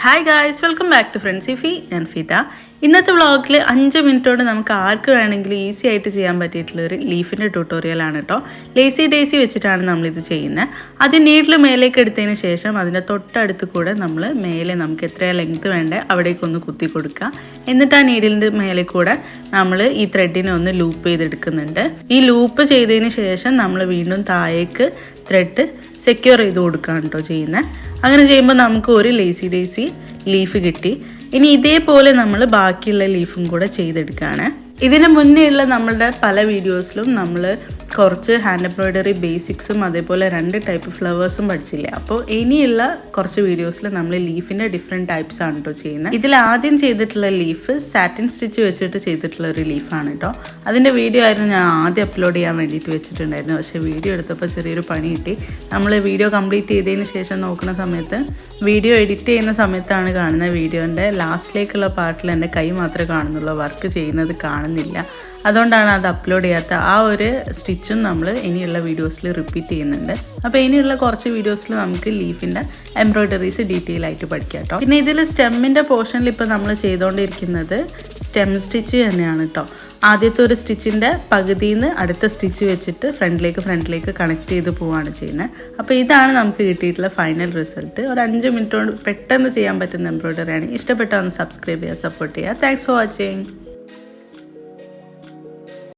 Hi guys, welcome back to ഫ്രണ്ട്സിഫി. ഞാൻ ഫിത. ഇന്നത്തെ വ്ളോഗിൽ 5 മിനിറ്റോട് നമുക്ക് ആർക്ക് വേണമെങ്കിലും ഈസി ആയിട്ട് ചെയ്യാൻ പറ്റിയിട്ടുള്ളൊരു ലീഫിൻ്റെ ട്യൂട്ടോറിയലാണ് കേട്ടോ. ലേസി ഡേസി വെച്ചിട്ടാണ് നമ്മളിത് ചെയ്യുന്നത്. അത് നീഡിൽ മേലേക്ക് എടുത്തതിന് ശേഷം അതിൻ്റെ തൊട്ടടുത്ത് കൂടെ നമ്മൾ മേലെ നമുക്ക് എത്രയാണ് ലെങ്ത്ത് വേണ്ടേ അവിടേക്കൊന്ന് കുത്തി കൊടുക്കുക. എന്നിട്ട് ആ നീഡിലിൻ്റെ മേലെ കൂടെ നമ്മൾ ഈ ത്രെഡിനെ ഒന്ന് ലൂപ്പ് ചെയ്തെടുക്കുന്നുണ്ട്. ഈ ലൂപ്പ് ചെയ്തതിന് ശേഷം നമ്മൾ വീണ്ടും താഴേക്ക് ത്രെഡ് സെക്യൂർ ചെയ്ത് കൊടുക്കുകയാണ് കേട്ടോ ചെയ്യുന്നത്. അങ്ങനെ ചെയ്യുമ്പോൾ നമുക്ക് ഒരു ലേസി ഡേസി ലീഫ് കിട്ടി. ഇനി ഇതേപോലെ നമ്മൾ ബാക്കിയുള്ള ലീഫും കൂടെ ചെയ്തെടുക്കുകയാണ്. ഇതിന് മുന്നേ ഉള്ള നമ്മളുടെ പല വീഡിയോസിലും നമ്മൾ കുറച്ച് ഹാൻഡ് എംബ്രോയ്ഡറി ബേസിക്സും അതേപോലെ 2 ടൈപ്പ് ഫ്ലവേഴ്സും പഠിച്ചില്ലേ. അപ്പോൾ ഇനിയുള്ള കുറച്ച് വീഡിയോസിൽ നമ്മൾ ലീഫിൻ്റെ ഡിഫറെൻറ്റ് ടൈപ്സ് ആണ് കേട്ടോ ചെയ്യുന്നത്. ഇതിൽ ആദ്യം ചെയ്തിട്ടുള്ള ലീഫ് സാറ്റിൻ സ്റ്റിച്ച് വെച്ചിട്ട് ചെയ്തിട്ടുള്ള ഒരു ലീഫാണ് കേട്ടോ. അതിൻ്റെ വീഡിയോ ആയിരുന്നു ഞാൻ ആദ്യം അപ്ലോഡ് ചെയ്യാൻ വേണ്ടിയിട്ട് വെച്ചിട്ടുണ്ടായിരുന്നു. പക്ഷേ വീഡിയോ എടുത്തപ്പോൾ ചെറിയൊരു പണി കിട്ടി. നമ്മൾ വീഡിയോ കംപ്ലീറ്റ് ചെയ്തതിന് ശേഷം നോക്കുന്ന സമയത്ത് വീഡിയോ എഡിറ്റ് ചെയ്യുന്ന സമയത്താണ് കാണുന്നത് വീഡിയോൻ്റെ ലാസ്റ്റിലേക്കുള്ള പാർട്ടിൽ എൻ്റെ കൈ മാത്രമേ കാണുന്നുള്ളൂ, വർക്ക് ചെയ്യുന്നത് കാണുന്നില്ല. അതുകൊണ്ടാണ് അത് അപ്ലോഡ് ചെയ്യാത്ത. ആ ഒരു സ്റ്റിച്ചും നമ്മൾ ഇനിയുള്ള വീഡിയോസിൽ റിപ്പീറ്റ് ചെയ്യുന്നുണ്ട്. അപ്പോൾ ഇനിയുള്ള കുറച്ച് വീഡിയോസിൽ നമുക്ക് ലീഫിൻ്റെ എംബ്രോയ്ഡറീസ് ഡീറ്റെയിൽ ആയിട്ട് പഠിക്കാം കേട്ടോ. പിന്നെ ഇതിൽ സ്റ്റെമ്മിൻ്റെ പോർഷനിൽ ഇപ്പോൾ നമ്മൾ ചെയ്തുകൊണ്ടിരിക്കുന്നത് സ്റ്റെം സ്റ്റിച്ച് തന്നെയാണ് കേട്ടോ. ആദ്യത്തെ ഒരു സ്റ്റിച്ചിൻ്റെ പകുതിയിൽ നിന്ന് അടുത്ത സ്റ്റിച്ച് വെച്ചിട്ട് ഫ്രണ്ടിലേക്ക് കണക്ട് ചെയ്ത് പോവുകയാണ് ചെയ്യുന്നത്. അപ്പോൾ ഇതാണ് നമുക്ക് കിട്ടിയിട്ടുള്ള ഫൈനൽ റിസൾട്ട്. ഒരു 5 മിനിറ്റ് കൊണ്ട് പെട്ടെന്ന് ചെയ്യാൻ പറ്റുന്ന എംബ്രോയ്ഡറിയാണ്. ഇഷ്ടപ്പെട്ടാൽ ഒന്ന് സബ്സ്ക്രൈബ് ചെയ്യുക, സപ്പോർട്ട് ചെയ്യുക. Thanks for watching.